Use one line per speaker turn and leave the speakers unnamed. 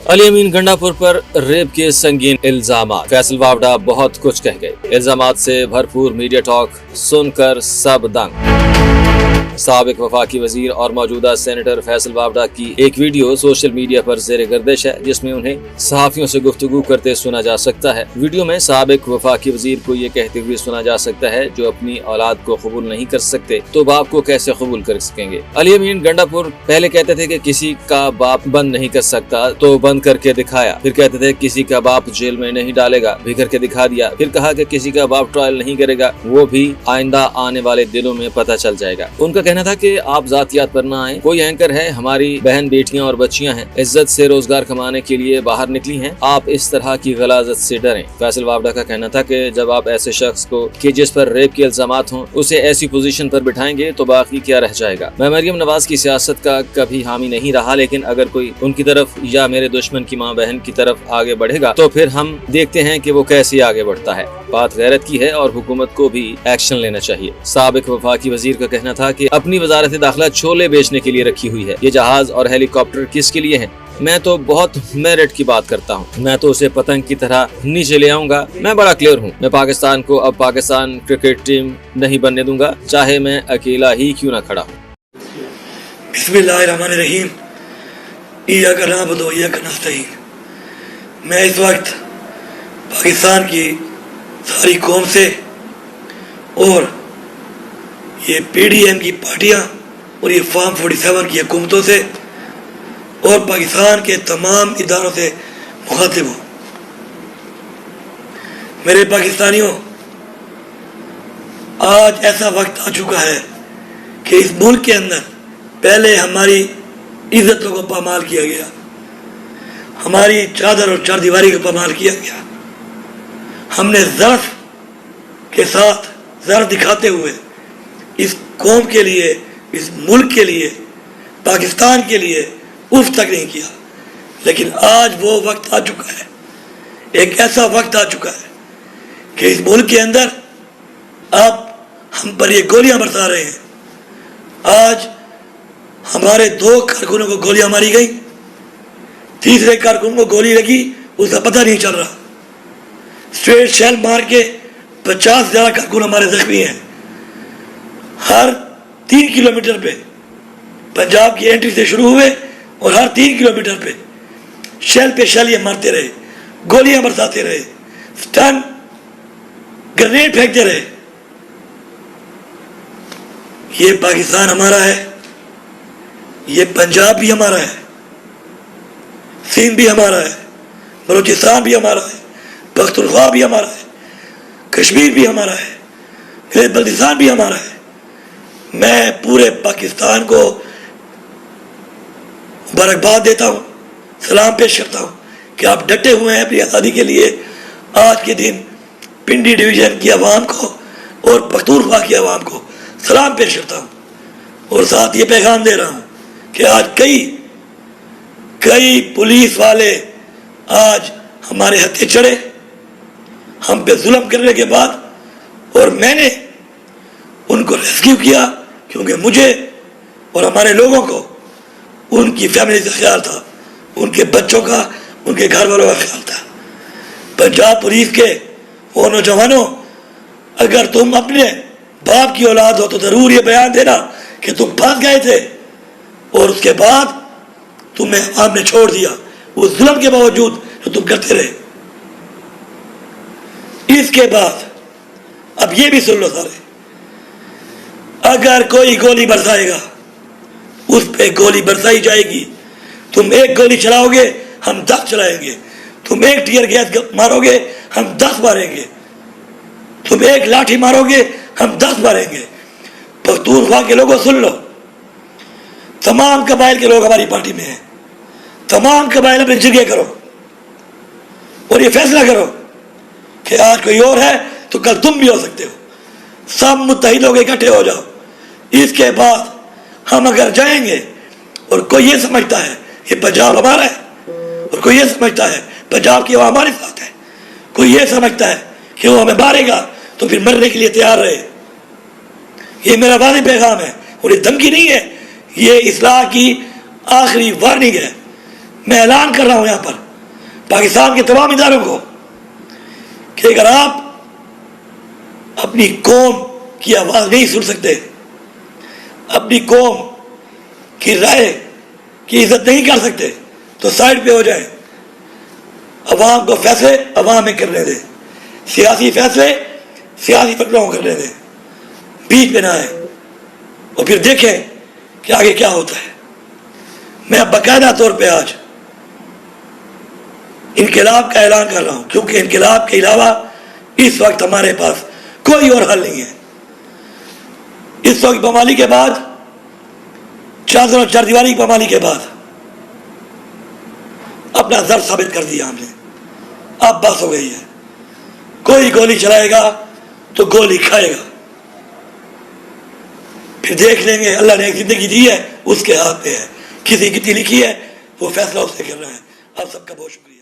अली अमीन गंडापुर पर रेप के संगीन इल्जामात। फैसल वावड़ा बहुत कुछ कह गए। इल्जामात से भरपूर मीडिया टॉक सुनकर सब दंग। साबिक वफाकी वजीर और मौजूदा सेनेटर फैसल वावड़ा की एक वीडियो सोशल मीडिया पर ज़ेर गर्दिश है, जिसमें उन्हें सहाफियों से गुफ्तगू करते सुना जा सकता है। वीडियो में साबिक वफाकी वजीर को ये कहते हुए सुना जा सकता है, जो अपनी औलाद को कबूल नहीं कर सकते तो बाप को कैसे कबूल कर सकेंगे। अली अमीन गंडापुर पहले कहते थे कि किसी का बाप बंद नहीं कर सकता, तो बंद करके दिखाया। फिर कहते थे किसी का बाप जेल में नहीं डालेगा, भी करके दिखा दिया। फिर कहा कि किसी का बाप ट्रायल नहीं करेगा, वो भी आइंदा आने वाले दिनों में पता चल जाएगा। उनका कहना था कि आप जातियात पर ना आए, कोई एंकर है, हमारी बहन बेटियां और बच्चियां हैं, इज्जत से रोजगार कमाने के लिए बाहर निकली हैं, आप इस तरह की गलाजत से डरें। फैसल वावड़ा का कहना था कि जब आप ऐसे शख्स को कि जिस पर रेप के इल्जामात हों, उसे ऐसी पोजीशन पर बिठाएंगे तो बाकी क्या रह जाएगा। मैं मरियम नवाज की सियासत का कभी हामी नहीं रहा, लेकिन अगर कोई उनकी तरफ या मेरे दुश्मन की माँ बहन की तरफ आगे बढ़ेगा तो फिर हम देखते हैं कि वो कैसे आगे बढ़ता है। बात गैरत की है और हुकूमत को भी एक्शन लेना चाहिए। साबिक वफाकी वजीर का कहना था कि अपनी वजारत दाखिला छोले बेचने के लिए रखी हुई है, ये जहाज और हेलीकॉप्टर किसके लिए हैं? मैं तो बहुत मेरिट की बात करता हूँ, मैं तो उसे पतंग की तरह नीचे ले आऊंगा। मैं बड़ा क्लियर हूँ, मैं पाकिस्तान को अब पाकिस्तान क्रिकेट टीम नहीं बनने दूंगा, चाहे मैं अकेला ही क्यों ना खड़ा हूँ।
बिस्मिल्लाहिर्रहमानिर्रहीम। इय्याका नअबुदु व इय्याका नस्तईन। मैं इस वक्त पाकिस्तान की सारी कौम से और ये PDM की पार्टियां और ये फार्म 47 की हुकूमतों से और पाकिस्तान के तमाम इदारों से मुखातिब हूँ। मेरे पाकिस्तानियों, आज ऐसा वक्त आ चुका है कि इस मुल्क के अंदर पहले हमारी इज्जतों को पामाल किया गया, हमारी चादर और चारदीवारी को पामाल किया गया। हमने ज़र्फ के साथ ज़र्फ दिखाते हुए इस कौम के लिए, इस मुल्क के लिए, पाकिस्तान के लिए उफ तक नहीं किया। लेकिन आज वो वक्त आ चुका है, एक ऐसा वक्त आ चुका है कि इस मुल्क के अंदर अब हम पर ये गोलियां बरसा रहे हैं। आज हमारे 2 कारकुनों को गोलियां मारी गई, तीसरे कारकुन को गोली लगी, उसका पता नहीं चल रहा। स्ट्रेट शेल मार के 50 से ज़्यादा कारकुन हमारे जख्मी हैं। हर 3 किलोमीटर पे पंजाब की एंट्री से शुरू हुए और हर 3 किलोमीटर पे शेल ये मारते रहे, गोलियां बरसाते रहे, स्टन ग्रेनेड फेंकते रहे। ये पाकिस्तान हमारा है, ये पंजाब भी हमारा है, सिंध भी हमारा है, बलूचिस्तान भी हमारा है, पख्तूनख्वा भी हमारा है, कश्मीर भी हमारा है, बल्तिस्तान भी हमारा है। मैं पूरे पाकिस्तान को मुबारकबाद देता हूँ, सलाम पेश करता हूँ कि आप डटे हुए हैं अपनी आज़ादी के लिए। आज के दिन पिंडी डिवीज़न की आवाम को और पख्तूनख्वा की आवाम को सलाम पेश करता हूँ और साथ ये पैगाम दे रहा हूँ कि आज कई पुलिस वाले आज हमारे हत्थे चढ़े, हम पे जुल्म करने के बाद, और मैंने उनको रेस्क्यू किया क्योंकि मुझे और हमारे लोगों को उनकी फैमिली का ख्याल था, उनके बच्चों का, उनके घर वालों का ख्याल था। पंजाब पुलिस के वो नौजवानों, अगर तुम अपने बाप की औलाद हो तो ज़रूर ये बयान देना कि तुम फंस गए थे और उसके बाद तुम्हें आपने छोड़ दिया, उस जुल्म के बावजूद जो तुम करते रहे। इसके बाद अब ये भी सुन लो सारे, अगर कोई गोली बरसाएगा उस पे गोली बरसाई जाएगी। तुम एक गोली चलाओगे, हम 10 चलाएंगे। तुम एक टीयर गैस मारोगे, हम 10 मारेंगे। तुम एक लाठी मारोगे, हम 10 मारेंगे। पख्तूनख्वा के लोगों सुन लो, तमाम कबाइल के लोग हमारी पार्टी में हैं। तमाम कबाइल अपने जिरगे करो और ये फैसला करो कि आज कोई और है तो कल तुम भी हो सकते हो। सब मुत्तहिद होकर इकट्ठे हो जाओ। इसके बाद हम अगर जाएंगे और कोई ये समझता है कि पंजाब हमारा है और कोई ये समझता है पंजाब की आवाम हमारे साथ है, कोई ये समझता है कि वो हमें मारेगा, तो फिर मरने के लिए तैयार रहे। ये मेरा वादी पैगाम है और ये धमकी नहीं है, ये इस्लाह की आखिरी वार्निंग है। میں اعلان کر رہا ہوں یہاں پر پاکستان کے تمام اداروں کو کہ اگر آپ اپنی قوم کی آواز نہیں سن سکتے، اپنی قوم کی رائے کی عزت نہیں کر سکتے تو سائڈ پہ ہو جائیں، عوام کو فیصلے عوام میں کرنے دیں، سیاسی فیصلے سیاسی فکروں کو کرنے دیں، بیچ میں نہ آئے، اور پھر دیکھیں کہ آگے کیا ہوتا ہے۔ میں باقاعدہ طور پہ آج انقلاب کا اعلان کر رہا ہوں، کیونکہ انقلاب کے علاوہ اس وقت ہمارے پاس کوئی اور حل نہیں ہے۔ اس وقت پامالی کے بعد، چادر اور چاردیواری کی پامالی کے بعد اپنا ضرر ثابت کر دیا ہم نے، اب بس ہو گئی ہے۔ کوئی گولی چلائے گا تو گولی کھائے گا، پھر دیکھ لیں گے۔ اللہ نے ایک زندگی دی ہے، اس کے ہاتھ میں ہے، کسی کتنی لکھی ہے وہ فیصلہ اس سے کر رہا ہے۔ آپ سب کا بہت شکریہ۔